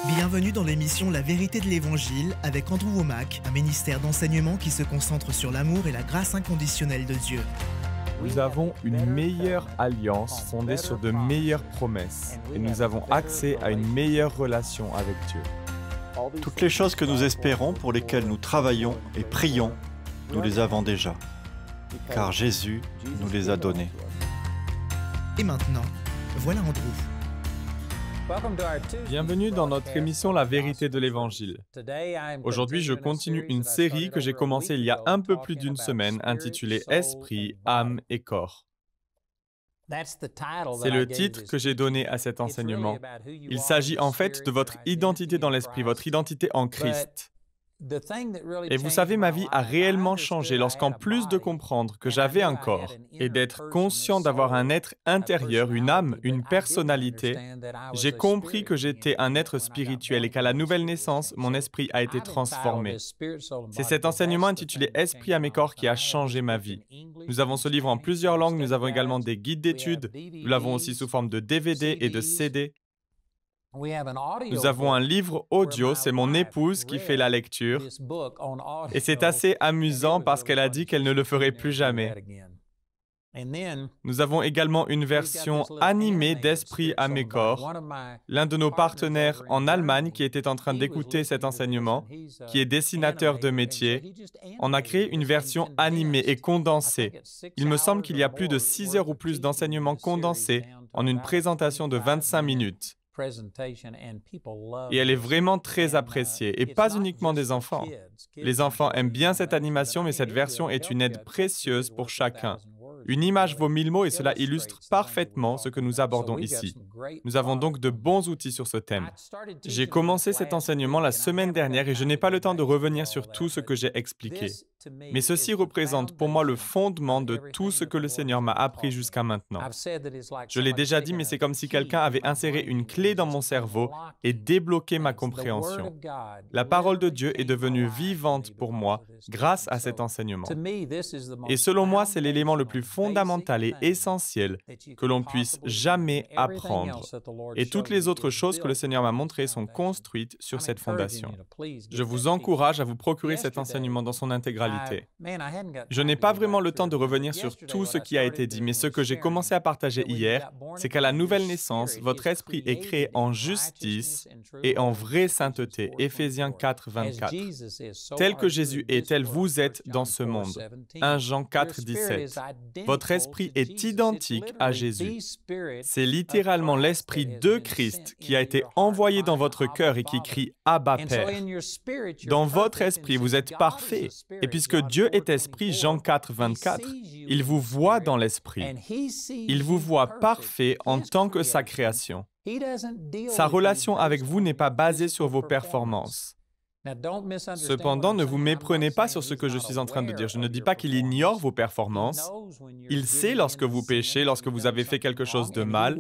Bienvenue dans l'émission La vérité de l'Évangile avec Andrew Wommack, un ministère d'enseignement qui se concentre sur l'amour et la grâce inconditionnelle de Dieu. Nous avons une meilleure alliance fondée sur de meilleures promesses et nous avons accès à une meilleure relation avec Dieu. Toutes les choses que nous espérons, pour lesquelles nous travaillons et prions, nous les avons déjà, car Jésus nous les a données. Et maintenant, voilà Andrew. Bienvenue dans notre émission La vérité de l'Évangile. Aujourd'hui, je continue une série que j'ai commencée il y a un peu plus d'une semaine intitulée Esprit, âme et corps. C'est le titre que j'ai donné à cet enseignement. Il s'agit en fait de votre identité dans l'Esprit, votre identité en Christ. Et vous savez, ma vie a réellement changé lorsqu'en plus de comprendre que j'avais un corps et d'être conscient d'avoir un être intérieur, une âme, une personnalité, j'ai compris que j'étais un être spirituel et qu'à la nouvelle naissance, mon esprit a été transformé. C'est cet enseignement intitulé Esprit, âme et corps qui a changé ma vie. Nous avons ce livre en plusieurs langues, nous avons également des guides d'études, nous l'avons aussi sous forme de DVD et de CD. Nous avons un livre audio, c'est mon épouse qui fait la lecture, et c'est assez amusant parce qu'elle a dit qu'elle ne le ferait plus jamais. Nous avons également une version animée d'Esprit, âme et corps. L'un de nos partenaires en Allemagne qui était en train d'écouter cet enseignement, qui est dessinateur de métier, en a créé une version animée et condensée. Il me semble qu'il y a plus de 6 heures ou plus d'enseignements condensés en une présentation de 25 minutes. Et elle est vraiment très appréciée, et pas uniquement des enfants. Les enfants aiment bien cette animation, mais cette version est une aide précieuse pour chacun. Une image vaut 1000 mots et cela illustre parfaitement ce que nous abordons ici. Nous avons donc de bons outils sur ce thème. J'ai commencé cet enseignement la semaine dernière et je n'ai pas le temps de revenir sur tout ce que j'ai expliqué. Mais ceci représente pour moi le fondement de tout ce que le Seigneur m'a appris jusqu'à maintenant. Je l'ai déjà dit, mais c'est comme si quelqu'un avait inséré une clé dans mon cerveau et débloqué ma compréhension. La parole de Dieu est devenue vivante pour moi grâce à cet enseignement. Et selon moi, c'est l'élément le plus fondamental et essentiel que l'on puisse jamais apprendre. Et toutes les autres choses que le Seigneur m'a montrées sont construites sur cette fondation. Je vous encourage à vous procurer cet enseignement dans son intégralité. Je n'ai pas vraiment le temps de revenir sur tout ce qui a été dit, mais ce que j'ai commencé à partager hier, c'est qu'à la nouvelle naissance, votre esprit est créé en justice et en vraie sainteté. Éphésiens 4, 24. Tel que Jésus est, tel vous êtes dans ce monde. 1 Jean 4, 17. Votre esprit est identique à Jésus. C'est littéralement l'esprit de Christ qui a été envoyé dans votre cœur et qui crie « Abba, Père ». Dans votre esprit, vous êtes parfait. Et puisque Dieu est esprit, Jean 4, 24, il vous voit dans l'esprit. Il vous voit parfait en tant que sa création. Sa relation avec vous n'est pas basée sur vos performances. Cependant, ne vous méprenez pas sur ce que je suis en train de dire. Je ne dis pas qu'il ignore vos performances. Il sait lorsque vous péchez, lorsque vous avez fait quelque chose de mal,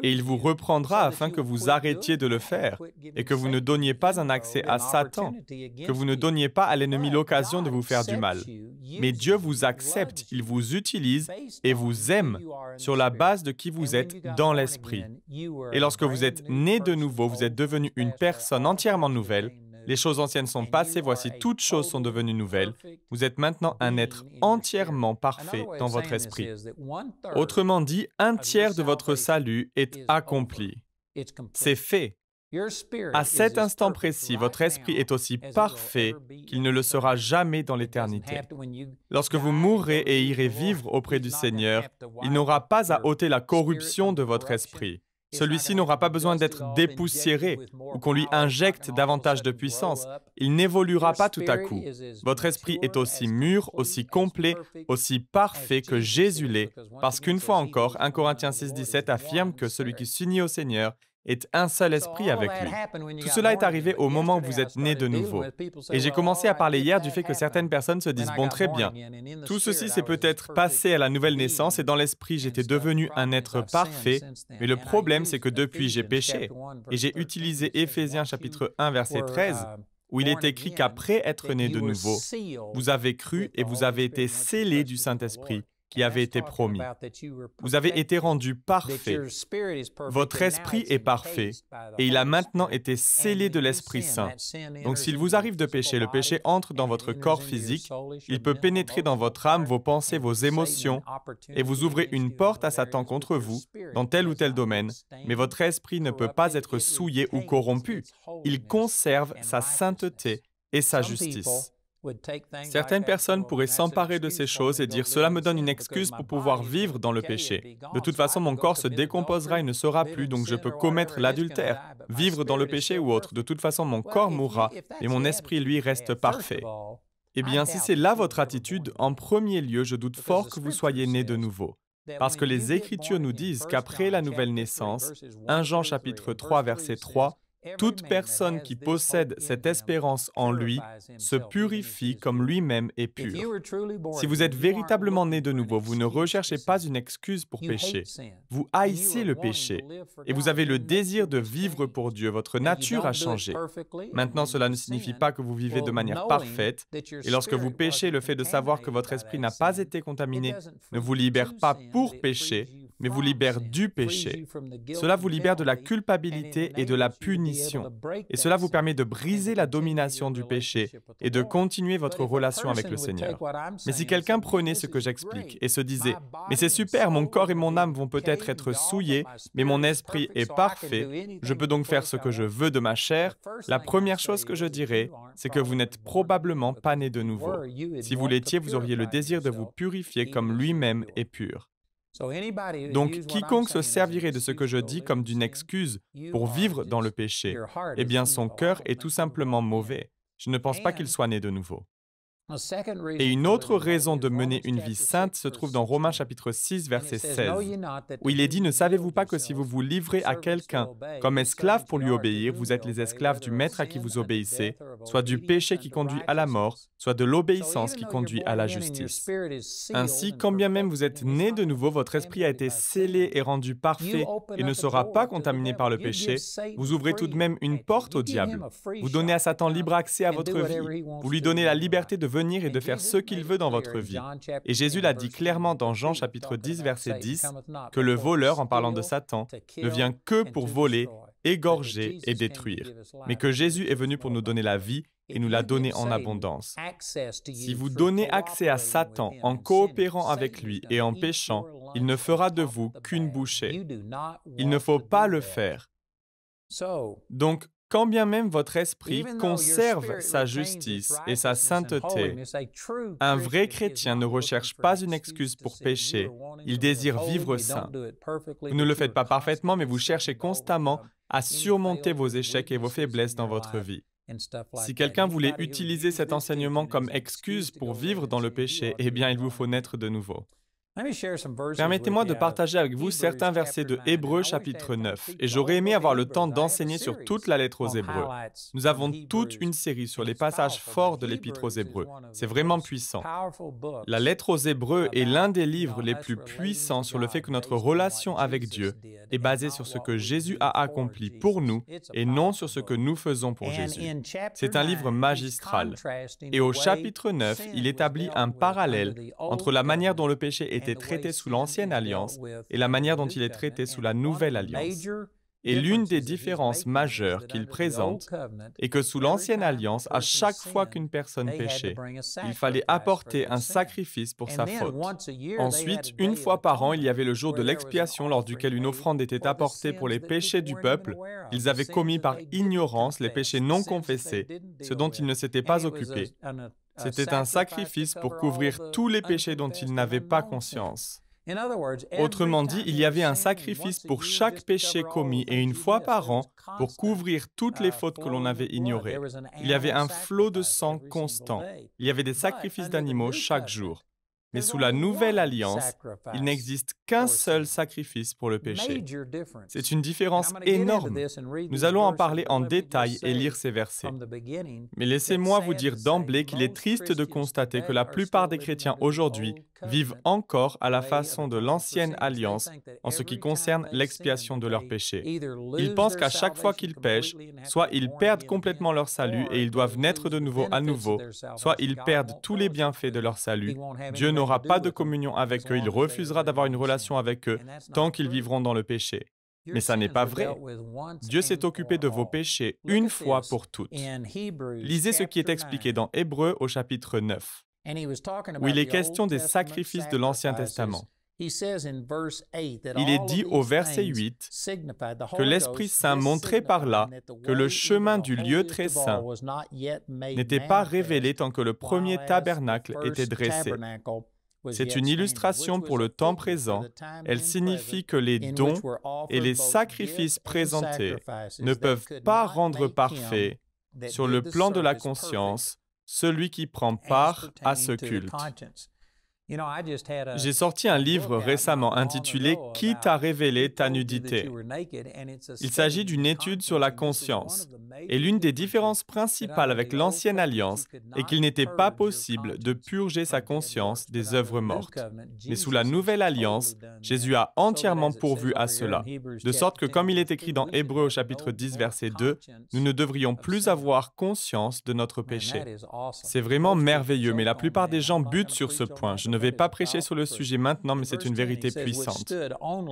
et il vous reprendra afin que vous arrêtiez de le faire, et que vous ne donniez pas un accès à Satan, que vous ne donniez pas à l'ennemi l'occasion de vous faire du mal. Mais Dieu vous accepte, il vous utilise et vous aime sur la base de qui vous êtes dans l'esprit. Et lorsque vous êtes né de nouveau, vous êtes devenu une personne entièrement nouvelle. Les choses anciennes sont passées, voici toutes choses sont devenues nouvelles. Vous êtes maintenant un être entièrement parfait dans votre esprit. Autrement dit, 1/3 de votre salut est accompli. C'est fait. À cet instant précis, votre esprit est aussi parfait qu'il ne le sera jamais dans l'éternité. Lorsque vous mourrez et irez vivre auprès du Seigneur, il n'aura pas à ôter la corruption de votre esprit. Celui-ci n'aura pas besoin d'être dépoussiéré ou qu'on lui injecte davantage de puissance. Il n'évoluera pas tout à coup. Votre esprit est aussi mûr, aussi complet, aussi parfait que Jésus l'est, parce qu'une fois encore, 1 Corinthiens 6, 17 affirme que celui qui s'unit au Seigneur est un seul esprit avec lui. Tout cela est arrivé au moment où vous êtes né de nouveau. Et j'ai commencé à parler hier du fait que certaines personnes se disent « bon, très bien, tout ceci s'est peut-être passé à la nouvelle naissance et dans l'esprit j'étais devenu un être parfait, mais le problème c'est que depuis j'ai péché. » Et j'ai utilisé Éphésiens chapitre 1 verset 13, où il est écrit qu'après être né de nouveau, vous avez cru et vous avez été scellés du Saint-Esprit qui avait été promis. Vous avez été rendus parfaits. Votre esprit est parfait et il a maintenant été scellé de l'Esprit Saint. Donc s'il vous arrive de pécher, le péché entre dans votre corps physique, il peut pénétrer dans votre âme, vos pensées, vos émotions et vous ouvrez une porte à Satan contre vous dans tel ou tel domaine, mais votre esprit ne peut pas être souillé ou corrompu. Il conserve sa sainteté et sa justice. Certaines personnes pourraient s'emparer de ces choses et dire « Cela me donne une excuse pour pouvoir vivre dans le péché. De toute façon, mon corps se décomposera et ne sera plus, donc je peux commettre l'adultère, vivre dans le péché ou autre. De toute façon, mon corps mourra, mais mon esprit, lui, reste parfait. » Eh bien, si c'est là votre attitude, en premier lieu, je doute fort que vous soyez nés de nouveau. Parce que les Écritures nous disent qu'après la nouvelle naissance, 1 Jean chapitre 3, verset 3, toute personne qui possède cette espérance en lui se purifie comme lui-même est pur. Si vous êtes véritablement né de nouveau, vous ne recherchez pas une excuse pour pécher. Vous haïssez le péché et vous avez le désir de vivre pour Dieu. Votre nature a changé. Maintenant, cela ne signifie pas que vous vivez de manière parfaite. Et lorsque vous péchez, le fait de savoir que votre esprit n'a pas été contaminé ne vous libère pas pour pécher, mais vous libère du péché. Cela vous libère de la culpabilité et de la punition. Et cela vous permet de briser la domination du péché et de continuer votre relation avec le Seigneur. Mais si quelqu'un prenait ce que j'explique et se disait « Mais c'est super, mon corps et mon âme vont peut-être être souillés, mais mon esprit est parfait, je peux donc faire ce que je veux de ma chair », la première chose que je dirais, c'est que vous n'êtes probablement pas né de nouveau. Si vous l'étiez, vous auriez le désir de vous purifier comme lui-même est pur. Donc, quiconque se servirait de ce que je dis comme d'une excuse pour vivre dans le péché, eh bien son cœur est tout simplement mauvais. Je ne pense pas qu'il soit né de nouveau. Et une autre raison de mener une vie sainte se trouve dans Romains chapitre 6, verset 16, où il est dit « Ne savez-vous pas que si vous vous livrez à quelqu'un comme esclave pour lui obéir, vous êtes les esclaves du maître à qui vous obéissez, soit du péché qui conduit à la mort, soit de l'obéissance qui conduit à la justice. Ainsi, quand bien même vous êtes né de nouveau, votre esprit a été scellé et rendu parfait et ne sera pas contaminé par le péché, vous ouvrez tout de même une porte au diable. Vous donnez à Satan libre accès à votre vie. Vous lui donnez la liberté de venir et de faire ce qu'il veut dans votre vie. Et Jésus l'a dit clairement dans Jean chapitre 10, verset 10, que le voleur, en parlant de Satan, ne vient que pour voler, égorger et détruire, mais que Jésus est venu pour nous donner la vie et nous l'a donnée en abondance. Si vous donnez accès à Satan en coopérant avec lui et en péchant, il ne fera de vous qu'une bouchée. Il ne faut pas le faire. Donc, quand bien même votre esprit conserve sa justice et sa sainteté, un vrai chrétien ne recherche pas une excuse pour pécher, il désire vivre saint. Vous ne le faites pas parfaitement, mais vous cherchez constamment à surmonter vos échecs et vos faiblesses dans votre vie. Si quelqu'un voulait utiliser cet enseignement comme excuse pour vivre dans le péché, eh bien, il vous faut naître de nouveau. Permettez-moi de partager avec vous certains versets de Hébreux chapitre 9, et j'aurais aimé avoir le temps d'enseigner sur toute la lettre aux Hébreux. Nous avons toute une série sur les passages forts de l'Épître aux Hébreux. C'est vraiment puissant. La lettre aux Hébreux est l'un des livres les plus puissants sur le fait que notre relation avec Dieu est basée sur ce que Jésus a accompli pour nous et non sur ce que nous faisons pour Jésus. C'est un livre magistral. Et au chapitre 9, il établit un parallèle entre la manière dont le péché était traité sous l'Ancienne Alliance et la manière dont il est traité sous la Nouvelle Alliance. Et l'une des différences majeures qu'il présente est que sous l'Ancienne Alliance, à chaque fois qu'une personne péchait, il fallait apporter un sacrifice pour sa faute. Ensuite, une fois par an, il y avait le jour de l'expiation lors duquel une offrande était apportée pour les péchés du peuple. Ils avaient commis par ignorance les péchés non confessés, ce dont ils ne s'étaient pas occupés. C'était un sacrifice pour couvrir tous les péchés dont ils n'avaient pas conscience. Autrement dit, il y avait un sacrifice pour chaque péché commis et une fois par an pour couvrir toutes les fautes que l'on avait ignorées. Il y avait un flot de sang constant. Il y avait des sacrifices d'animaux chaque jour. Mais sous la Nouvelle Alliance, il n'existe qu'un seul sacrifice pour le péché. C'est une différence énorme. Nous allons en parler en détail et lire ces versets. Mais laissez-moi vous dire d'emblée qu'il est triste de constater que la plupart des chrétiens aujourd'hui vivent encore à la façon de l'Ancienne Alliance en ce qui concerne l'expiation de leurs péchés. Ils pensent qu'à chaque fois qu'ils pêchent, soit ils perdent complètement leur salut et ils doivent naître de nouveau à nouveau, soit ils perdent tous les bienfaits de leur salut. Dieu n'aura pas de communion avec eux, il refusera d'avoir une relation avec eux tant qu'ils vivront dans le péché. Mais ça n'est pas vrai. Dieu s'est occupé de vos péchés une fois pour toutes. Lisez ce qui est expliqué dans Hébreux au chapitre 9, où il est question des sacrifices de l'Ancien Testament. Il est dit au verset 8 que l'Esprit Saint montrait par là que le chemin du lieu très saint n'était pas révélé tant que le premier tabernacle était dressé. C'est une illustration pour le temps présent. Elle signifie que les dons et les sacrifices présentés ne peuvent pas rendre parfait, sur le plan de la conscience, celui qui prend part à ce culte. J'ai sorti un livre récemment intitulé « Qui t'a révélé ta nudité ?» Il s'agit d'une étude sur la conscience. Et l'une des différences principales avec l'Ancienne Alliance est qu'il n'était pas possible de purger sa conscience des œuvres mortes. Mais sous la Nouvelle Alliance, Jésus a entièrement pourvu à cela. De sorte que, comme il est écrit dans Hébreux au chapitre 10, verset 2, nous ne devrions plus avoir conscience de notre péché. C'est vraiment merveilleux, mais la plupart des gens butent sur ce point. Je ne vais pas prêcher sur le sujet maintenant, mais c'est une vérité puissante.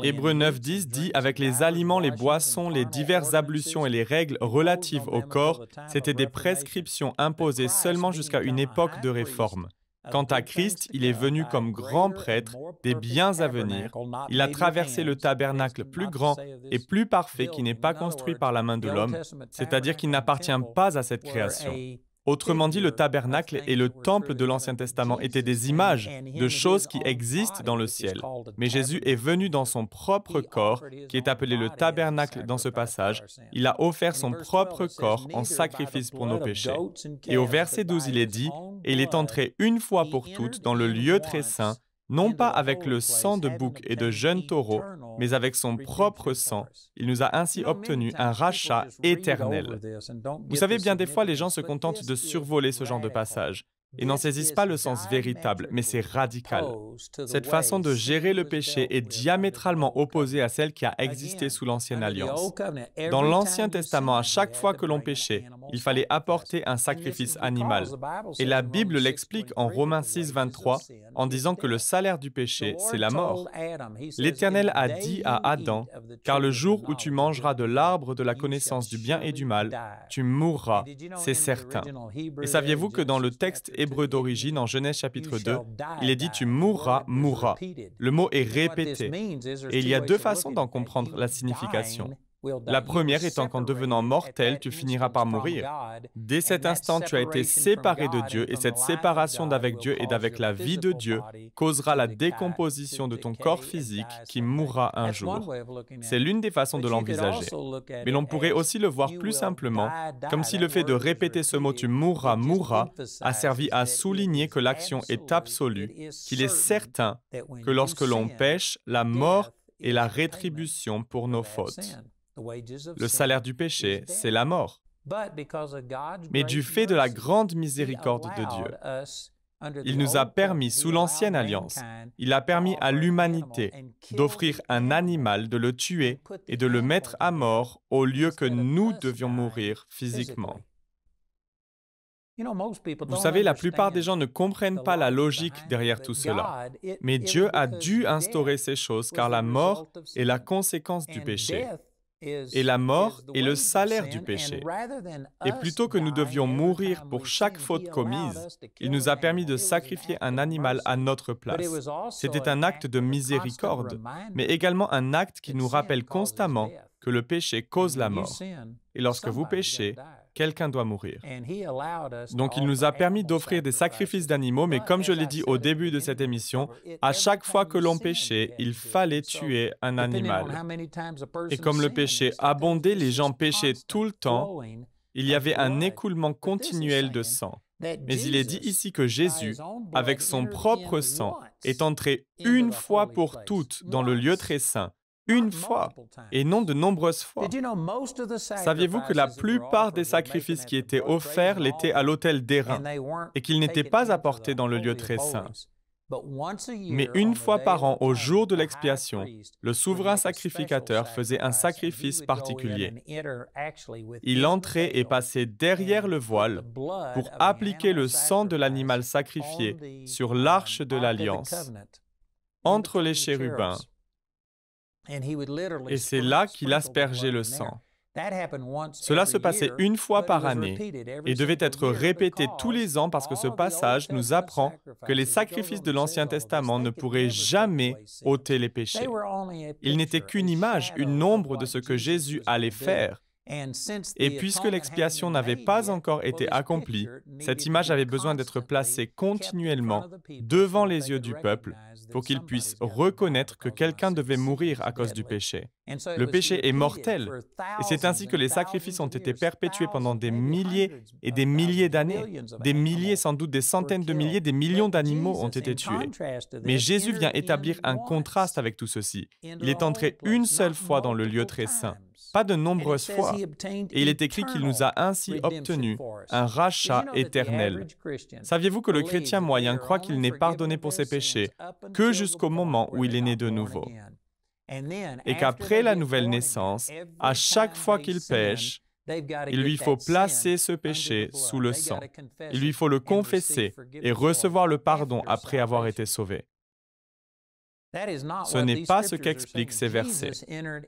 Hébreux 9:10 dit « Avec les aliments, les boissons, les diverses ablutions et les règles relatives au corps, c'était des prescriptions imposées seulement jusqu'à une époque de réforme. Quant à Christ, il est venu comme grand prêtre des biens à venir. Il a traversé le tabernacle plus grand et plus parfait qui n'est pas construit par la main de l'homme, c'est-à-dire qui n'appartient pas à cette création. » Autrement dit, le tabernacle et le temple de l'Ancien Testament étaient des images de choses qui existent dans le ciel. Mais Jésus est venu dans son propre corps, qui est appelé le tabernacle dans ce passage. Il a offert son propre corps en sacrifice pour nos péchés. Et au verset 12, il est dit « Et il est entré une fois pour toutes dans le lieu très saint, non pas avec le sang de bouc et de jeunes taureaux, mais avec son propre sang. Il nous a ainsi obtenu un rachat éternel. » Vous savez, bien des fois, les gens se contentent de survoler ce genre de passage et n'en saisissent pas le sens véritable, mais c'est radical. Cette façon de gérer le péché est diamétralement opposée à celle qui a existé sous l'Ancienne Alliance. Dans l'Ancien Testament, à chaque fois que l'on péchait, il fallait apporter un sacrifice animal. Et la Bible l'explique en Romains 6, 23, en disant que le salaire du péché, c'est la mort. L'Éternel a dit à Adam, « Car le jour où tu mangeras de l'arbre de la connaissance du bien et du mal, tu mourras, c'est certain. » Et saviez-vous que dans le texte hébreu d'origine, en Genèse chapitre 2, il est dit « Tu mourras, mourras ». Le mot est répété. Et il y a deux façons d'en comprendre la signification. La première étant qu'en devenant mortel, tu finiras par mourir. Dès cet instant, tu as été séparé de Dieu et cette séparation d'avec Dieu et d'avec la vie de Dieu causera la décomposition de ton corps physique qui mourra un jour. C'est l'une des façons de l'envisager. Mais l'on pourrait aussi le voir plus simplement, comme si le fait de répéter ce mot « tu mourras, mourras » a servi à souligner que l'action est absolue, qu'il est certain que lorsque l'on pêche, la mort est la rétribution pour nos fautes. Le salaire du péché, c'est la mort. Mais du fait de la grande miséricorde de Dieu, il nous a permis, sous l'Ancienne Alliance, il a permis à l'humanité d'offrir un animal, de le tuer et de le mettre à mort au lieu que nous devions mourir physiquement. Vous savez, la plupart des gens ne comprennent pas la logique derrière tout cela. Mais Dieu a dû instaurer ces choses car la mort est la conséquence du péché. Et la mort est le salaire du péché. Et plutôt que nous devions mourir pour chaque faute commise, il nous a permis de sacrifier un animal à notre place. C'était un acte de miséricorde, mais également un acte qui nous rappelle constamment que le péché cause la mort. Et lorsque vous péchez, quelqu'un doit mourir. Donc il nous a permis d'offrir des sacrifices d'animaux, mais comme je l'ai dit au début de cette émission, à chaque fois que l'on péchait, il fallait tuer un animal. Et comme le péché abondait, les gens péchaient tout le temps, il y avait un écoulement continuel de sang. Mais il est dit ici que Jésus, avec son propre sang, est entré une fois pour toutes dans le lieu très saint, une fois, et non de nombreuses fois. Saviez-vous que la plupart des sacrifices qui étaient offerts l'étaient à l'autel d'airain et qu'ils n'étaient pas apportés dans le lieu très saint? Mais une fois par an, au jour de l'expiation, le souverain sacrificateur faisait un sacrifice particulier. Il entrait et passait derrière le voile pour appliquer le sang de l'animal sacrifié sur l'arche de l'Alliance, entre les chérubins, et c'est là qu'il aspergeait le sang. Cela se passait une fois par année et devait être répété tous les ans parce que ce passage nous apprend que les sacrifices de l'Ancien Testament ne pourraient jamais ôter les péchés. Ils n'étaient qu'une image, une ombre de ce que Jésus allait faire. Et puisque l'expiation n'avait pas encore été accomplie, cette image avait besoin d'être placée continuellement devant les yeux du peuple pour qu'ils puissent reconnaître que quelqu'un devait mourir à cause du péché. Le péché est mortel, et c'est ainsi que les sacrifices ont été perpétués pendant des milliers et des milliers d'années. Des milliers, sans doute des centaines de milliers, des millions d'animaux ont été tués. Mais Jésus vient établir un contraste avec tout ceci. Il est entré une seule fois dans le lieu très saint, pas de nombreuses fois. Et il est écrit qu'il nous a ainsi obtenu un rachat éternel. Saviez-vous que le chrétien moyen croit qu'il n'est pardonné pour ses péchés que jusqu'au moment où il est né de nouveau? Et qu'après la nouvelle naissance, à chaque fois qu'il pêche, il lui faut placer ce péché sous le sang. Il lui faut le confesser et recevoir le pardon après avoir été sauvé. Ce n'est pas ce qu'expliquent ces versets.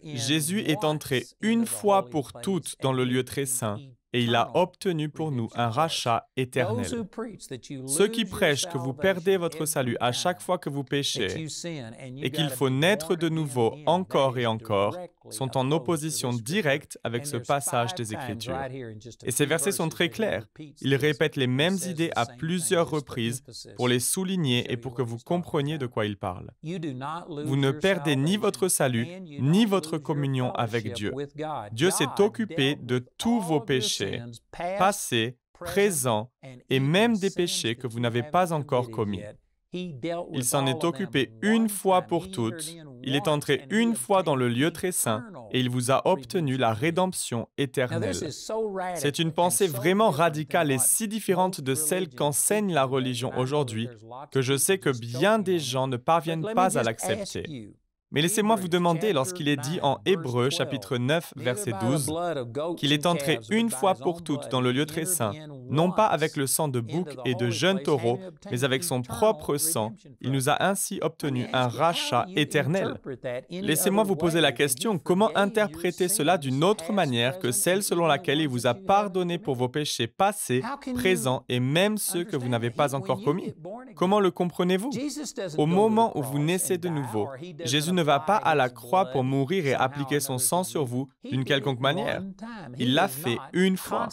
Jésus est entré une fois pour toutes dans le lieu très saint et il a obtenu pour nous un rachat éternel. Ceux qui prêchent que vous perdez votre salut à chaque fois que vous péchez et qu'il faut naître de nouveau encore et encore sont en opposition directe avec ce passage des Écritures. Et ces versets sont très clairs. Ils répètent les mêmes idées à plusieurs reprises pour les souligner et pour que vous compreniez de quoi ils parlent. Vous ne perdez ni votre salut, ni votre communion avec Dieu. Dieu s'est occupé de tous vos péchés, passés, présents et même des péchés que vous n'avez pas encore commis. Il s'en est occupé une fois pour toutes. Il est entré une fois dans le lieu très saint et il vous a obtenu la rédemption éternelle. C'est une pensée vraiment radicale et si différente de celle qu'enseigne la religion aujourd'hui que je sais que bien des gens ne parviennent pas à l'accepter. Mais laissez-moi vous demander, lorsqu'il est dit en Hébreux, chapitre 9, verset 12, qu'il est entré une fois pour toutes dans le lieu très saint, non pas avec le sang de boucs et de jeunes taureaux, mais avec son propre sang, il nous a ainsi obtenu un rachat éternel. Laissez-moi vous poser la question, comment interpréter cela d'une autre manière que celle selon laquelle il vous a pardonné pour vos péchés passés, présents et même ceux que vous n'avez pas encore commis? Comment le comprenez-vous? Au moment où vous naissez de nouveau, Jésus ne va pas à la croix pour mourir et appliquer son sang sur vous d'une quelconque manière. Il l'a fait une fois.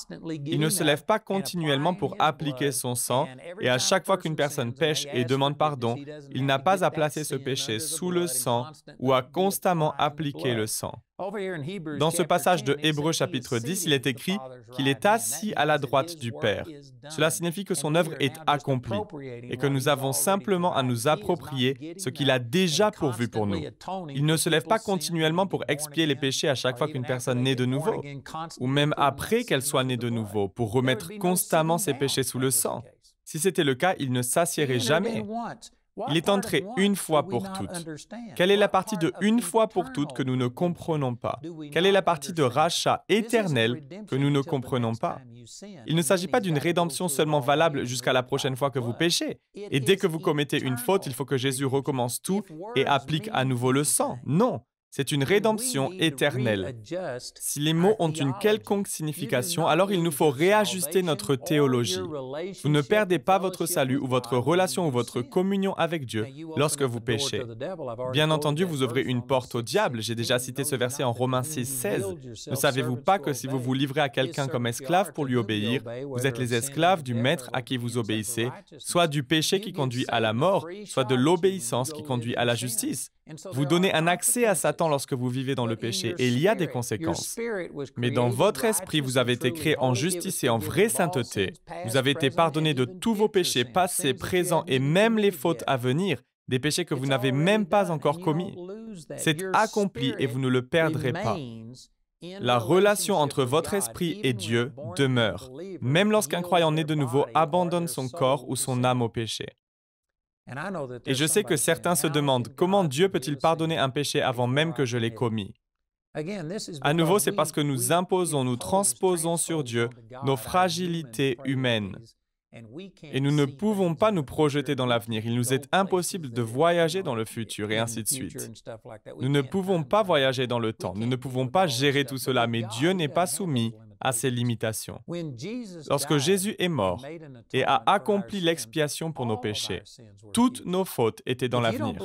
Il ne se lève pas continuellement pour appliquer son sang et à chaque fois qu'une personne pêche et demande pardon, il n'a pas à placer ce péché sous le sang ou à constamment appliquer le sang. Dans ce passage de Hébreux chapitre 10, il est écrit qu'il est assis à la droite du Père. Cela signifie que son œuvre est accomplie et que nous avons simplement à nous approprier ce qu'il a déjà pourvu pour nous. Il ne se lève pas continuellement pour expier les péchés à chaque fois qu'une personne naît de nouveau, ou même après qu'elle soit née de nouveau, pour remettre constamment ses péchés sous le sang. Si c'était le cas, il ne s'assiérait jamais. Il est entré une fois pour toutes. Quelle est la partie de une fois pour toutes que nous ne comprenons pas? Quelle est la partie de rachat éternel que nous ne comprenons pas? Il ne s'agit pas d'une rédemption seulement valable jusqu'à la prochaine fois que vous péchez. Et dès que vous commettez une faute, il faut que Jésus recommence tout et applique à nouveau le sang. Non. C'est une rédemption éternelle. Si les mots ont une quelconque signification, alors il nous faut réajuster notre théologie. Vous ne perdez pas votre salut ou votre relation ou votre communion avec Dieu lorsque vous péchez. Bien entendu, vous ouvrez une porte au diable. J'ai déjà cité ce verset en Romains 6, 16. Ne savez-vous pas que si vous vous livrez à quelqu'un comme esclave pour lui obéir, vous êtes les esclaves du maître à qui vous obéissez, soit du péché qui conduit à la mort, soit de l'obéissance qui conduit à la justice. Vous donnez un accès à Satan lorsque vous vivez dans le péché et il y a des conséquences. Mais dans votre esprit, vous avez été créé en justice et en vraie sainteté. Vous avez été pardonné de tous vos péchés passés, présents et même les fautes à venir, des péchés que vous n'avez même pas encore commis. C'est accompli et vous ne le perdrez pas. La relation entre votre esprit et Dieu demeure, même lorsqu'un croyant né de nouveau abandonne son corps ou son âme au péché. Et je sais que certains se demandent comment Dieu peut-il pardonner un péché avant même que je l'ai commis. À nouveau, c'est parce que nous imposons, nous transposons sur Dieu nos fragilités humaines. Et nous ne pouvons pas nous projeter dans l'avenir. Il nous est impossible de voyager dans le futur et ainsi de suite. Nous ne pouvons pas voyager dans le temps. Nous ne pouvons pas gérer tout cela, mais Dieu n'est pas soumis à ses limitations. Lorsque Jésus est mort et a accompli l'expiation pour nos péchés, toutes nos fautes étaient dans l'avenir.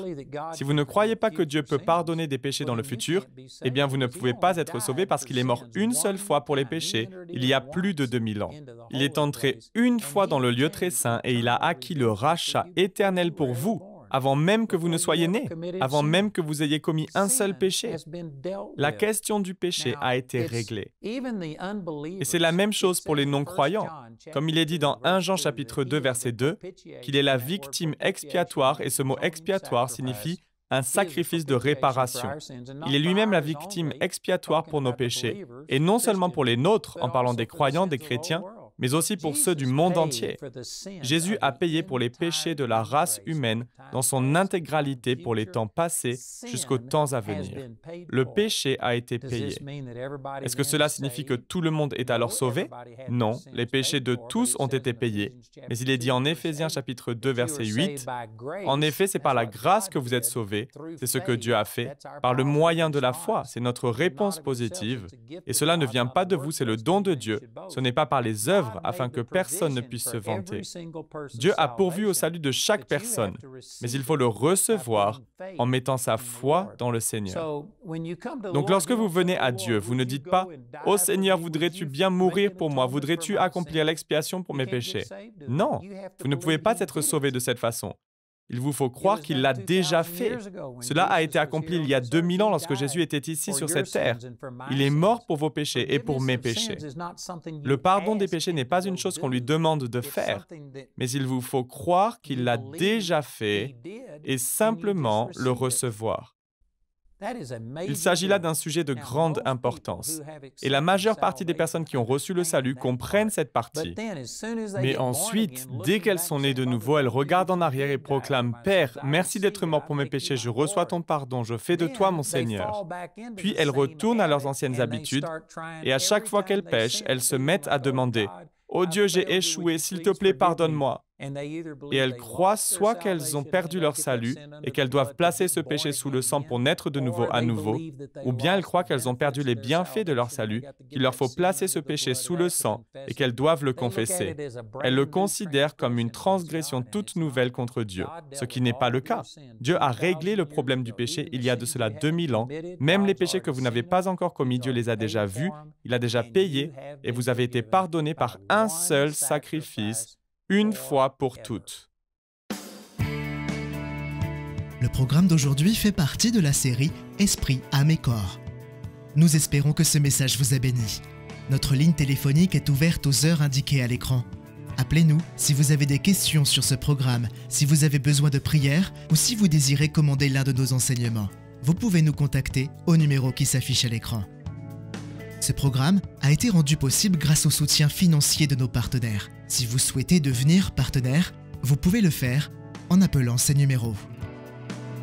Si vous ne croyez pas que Dieu peut pardonner des péchés dans le futur, eh bien vous ne pouvez pas être sauvé parce qu'il est mort une seule fois pour les péchés, il y a plus de 2000 ans. Il est entré une fois dans le lieu très saint et il a acquis le rachat éternel pour vous, avant même que vous ne soyez nés, avant même que vous ayez commis un seul péché. La question du péché a été réglée. Et c'est la même chose pour les non-croyants. Comme il est dit dans 1 Jean chapitre 2, verset 2, qu'il est la victime expiatoire, et ce mot expiatoire signifie un sacrifice de réparation. Il est lui-même la victime expiatoire pour nos péchés, et non seulement pour les nôtres, en parlant des croyants, des chrétiens, mais aussi pour ceux du monde entier. Jésus a payé pour les péchés de la race humaine dans son intégralité pour les temps passés jusqu'aux temps à venir. Le péché a été payé. Est-ce que cela signifie que tout le monde est alors sauvé? Non, les péchés de tous ont été payés. Mais il est dit en Éphésiens chapitre 2, verset 8, « En effet, c'est par la grâce que vous êtes sauvés, c'est ce que Dieu a fait, par le moyen de la foi, c'est notre réponse positive, et cela ne vient pas de vous, c'est le don de Dieu, ce n'est pas par les œuvres, afin que personne ne puisse se vanter. Dieu a pourvu au salut de chaque personne, mais il faut le recevoir en mettant sa foi dans le Seigneur. Donc lorsque vous venez à Dieu, vous ne dites pas « Ô Seigneur, voudrais-tu bien mourir pour moi? Voudrais-tu accomplir l'expiation pour mes péchés? » Non, vous ne pouvez pas être sauvé de cette façon. Il vous faut croire qu'il l'a déjà fait. Cela a été accompli il y a 2000 ans lorsque Jésus était ici sur cette terre. Il est mort pour vos péchés et pour mes péchés. Le pardon des péchés n'est pas une chose qu'on lui demande de faire, mais il vous faut croire qu'il l'a déjà fait et simplement le recevoir. Il s'agit là d'un sujet de grande importance. Et la majeure partie des personnes qui ont reçu le salut comprennent cette partie. Mais ensuite, dès qu'elles sont nées de nouveau, elles regardent en arrière et proclament « Père, merci d'être mort pour mes péchés, je reçois ton pardon, je fais de toi mon Seigneur. » Puis elles retournent à leurs anciennes habitudes et à chaque fois qu'elles pêchent, elles se mettent à demander « Oh Dieu, j'ai échoué, s'il te plaît, pardonne-moi. » Et elles croient soit qu'elles ont perdu leur salut et qu'elles doivent placer ce péché sous le sang pour naître de nouveau à nouveau, ou bien elles croient qu'elles ont perdu les bienfaits de leur salut, qu'il leur faut placer ce péché sous le sang et qu'elles doivent le confesser. Elles le considèrent comme une transgression toute nouvelle contre Dieu, ce qui n'est pas le cas. Dieu a réglé le problème du péché il y a de cela 2000 ans. Même les péchés que vous n'avez pas encore commis, Dieu les a déjà vus, il a déjà payés et vous avez été pardonnés par un seul sacrifice, une fois pour toutes. Le programme d'aujourd'hui fait partie de la série Esprit, âme et corps. Nous espérons que ce message vous a béni. Notre ligne téléphonique est ouverte aux heures indiquées à l'écran. Appelez-nous si vous avez des questions sur ce programme, si vous avez besoin de prière ou si vous désirez commander l'un de nos enseignements. Vous pouvez nous contacter au numéro qui s'affiche à l'écran. Ce programme a été rendu possible grâce au soutien financier de nos partenaires. Si vous souhaitez devenir partenaire, vous pouvez le faire en appelant ces numéros.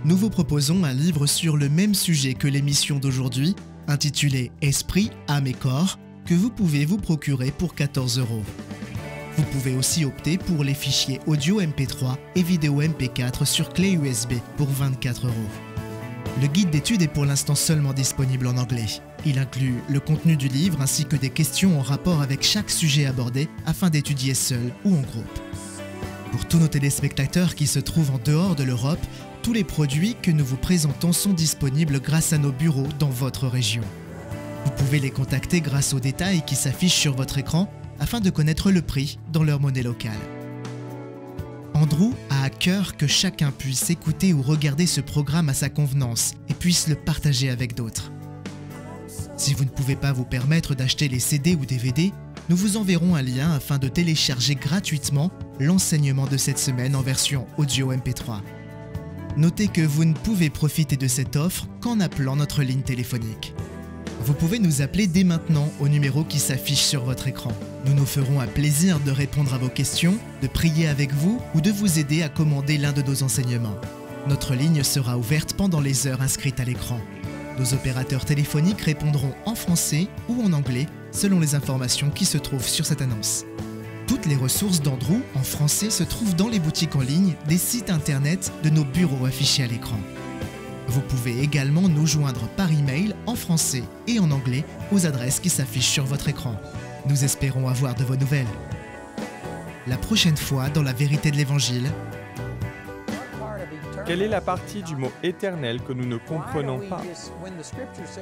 Nous vous proposons un livre sur le même sujet que l'émission d'aujourd'hui, intitulé « Esprit, âme et corps », que vous pouvez vous procurer pour 14 €. Vous pouvez aussi opter pour les fichiers audio MP3 et vidéo MP4 sur clé USB pour 24 €. Le guide d'études est pour l'instant seulement disponible en anglais. Il inclut le contenu du livre ainsi que des questions en rapport avec chaque sujet abordé afin d'étudier seul ou en groupe. Pour tous nos téléspectateurs qui se trouvent en dehors de l'Europe, tous les produits que nous vous présentons sont disponibles grâce à nos bureaux dans votre région. Vous pouvez les contacter grâce aux détails qui s'affichent sur votre écran afin de connaître le prix dans leur monnaie locale. Andrew a à cœur que chacun puisse écouter ou regarder ce programme à sa convenance et puisse le partager avec d'autres. Si vous ne pouvez pas vous permettre d'acheter les CD ou DVD, nous vous enverrons un lien afin de télécharger gratuitement l'enseignement de cette semaine en version audio MP3. Notez que vous ne pouvez profiter de cette offre qu'en appelant notre ligne téléphonique. Vous pouvez nous appeler dès maintenant au numéro qui s'affiche sur votre écran. Nous nous ferons un plaisir de répondre à vos questions, de prier avec vous ou de vous aider à commander l'un de nos enseignements. Notre ligne sera ouverte pendant les heures inscrites à l'écran. Nos opérateurs téléphoniques répondront en français ou en anglais selon les informations qui se trouvent sur cette annonce. Toutes les ressources d'Andrew en français se trouvent dans les boutiques en ligne des sites internet de nos bureaux affichés à l'écran. Vous pouvez également nous joindre par email en français et en anglais aux adresses qui s'affichent sur votre écran. Nous espérons avoir de vos nouvelles. La prochaine fois dans la vérité de l'Évangile. Quelle est la partie du mot éternel que nous ne comprenons pas?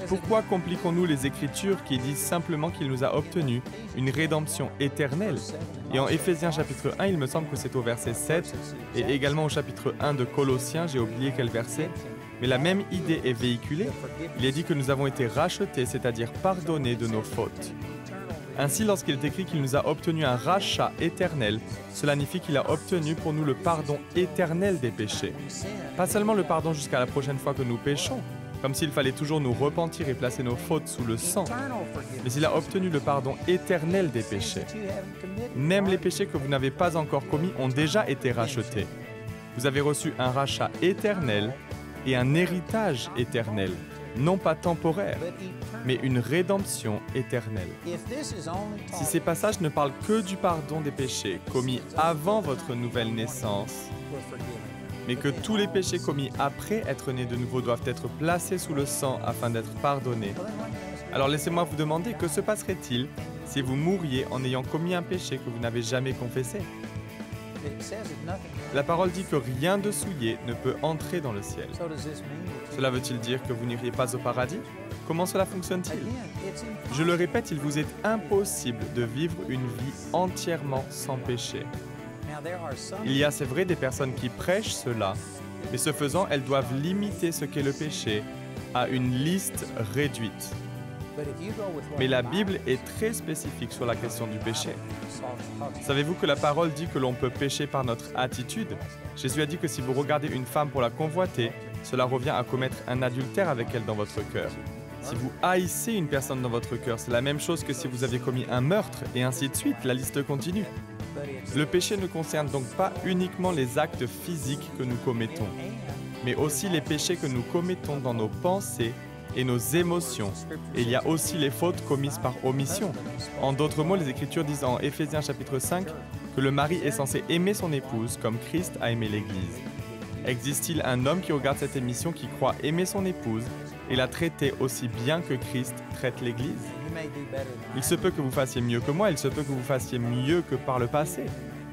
Pourquoi compliquons-nous les Écritures qui disent simplement qu'il nous a obtenu une rédemption éternelle? Et en Éphésiens chapitre 1, il me semble que c'est au verset 7, et également au chapitre 1 de Colossiens, j'ai oublié quel verset, mais la même idée est véhiculée. Il est dit que nous avons été rachetés, c'est-à-dire pardonnés de nos fautes. Ainsi, lorsqu'il est écrit qu'il nous a obtenu un rachat éternel, cela signifie qu'il a obtenu pour nous le pardon éternel des péchés. Pas seulement le pardon jusqu'à la prochaine fois que nous péchons, comme s'il fallait toujours nous repentir et placer nos fautes sous le sang, mais il a obtenu le pardon éternel des péchés. Même les péchés que vous n'avez pas encore commis ont déjà été rachetés. Vous avez reçu un rachat éternel et un héritage éternel, non pas temporaire, mais une rédemption éternelle. Si ces passages ne parlent que du pardon des péchés commis avant votre nouvelle naissance, mais que tous les péchés commis après être nés de nouveau doivent être placés sous le sang afin d'être pardonnés, alors laissez-moi vous demander, que se passerait-il si vous mouriez en ayant commis un péché que vous n'avez jamais confessé? La parole dit que rien de souillé ne peut entrer dans le ciel. Cela veut-il dire que vous n'iriez pas au paradis? Comment cela fonctionne-t-il? Je le répète, il vous est impossible de vivre une vie entièrement sans péché. Il y a, c'est vrai, des personnes qui prêchent cela, mais ce faisant, elles doivent limiter ce qu'est le péché à une liste réduite. Mais la Bible est très spécifique sur la question du péché. Savez-vous que la parole dit que l'on peut pécher par notre attitude? Jésus a dit que si vous regardez une femme pour la convoiter, cela revient à commettre un adultère avec elle dans votre cœur. Si vous haïssez une personne dans votre cœur, c'est la même chose que si vous aviez commis un meurtre, et ainsi de suite, la liste continue. Le péché ne concerne donc pas uniquement les actes physiques que nous commettons, mais aussi les péchés que nous commettons dans nos pensées et nos émotions. Et il y a aussi les fautes commises par omission. En d'autres mots, les Écritures disent en Éphésiens chapitre 5 que le mari est censé aimer son épouse comme Christ a aimé l'Église. Existe-t-il un homme qui regarde cette émission qui croit aimer son épouse et la traiter aussi bien que Christ traite l'Église? Il se peut que vous fassiez mieux que moi, il se peut que vous fassiez mieux que par le passé.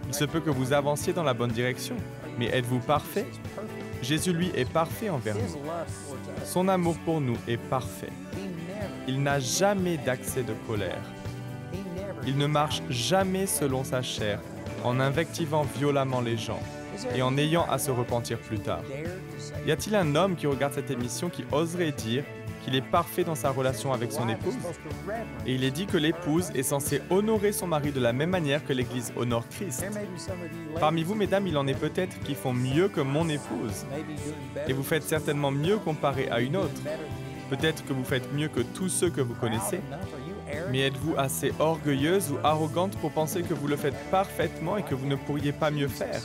Il se peut que vous avanciez dans la bonne direction. Mais êtes-vous parfait? Jésus, lui, est parfait envers nous. Son amour pour nous est parfait. Il n'a jamais d'accès de colère. Il ne marche jamais selon sa chair, en invectivant violemment les gens et en ayant à se repentir plus tard. Y a-t-il un homme qui regarde cette émission qui oserait dire qu'il est parfait dans sa relation avec son épouse? Et il est dit que l'épouse est censée honorer son mari de la même manière que l'Église honore Christ. Parmi vous, mesdames, il en est peut-être qui font mieux que mon épouse. Et vous faites certainement mieux comparé à une autre. Peut-être que vous faites mieux que tous ceux que vous connaissez. Mais êtes-vous assez orgueilleuse ou arrogante pour penser que vous le faites parfaitement et que vous ne pourriez pas mieux faire?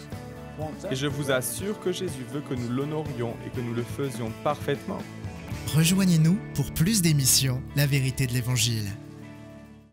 Et je vous assure que Jésus veut que nous l'honorions et que nous le faisions parfaitement. Rejoignez-nous pour plus d'émissions La vérité de l'Évangile.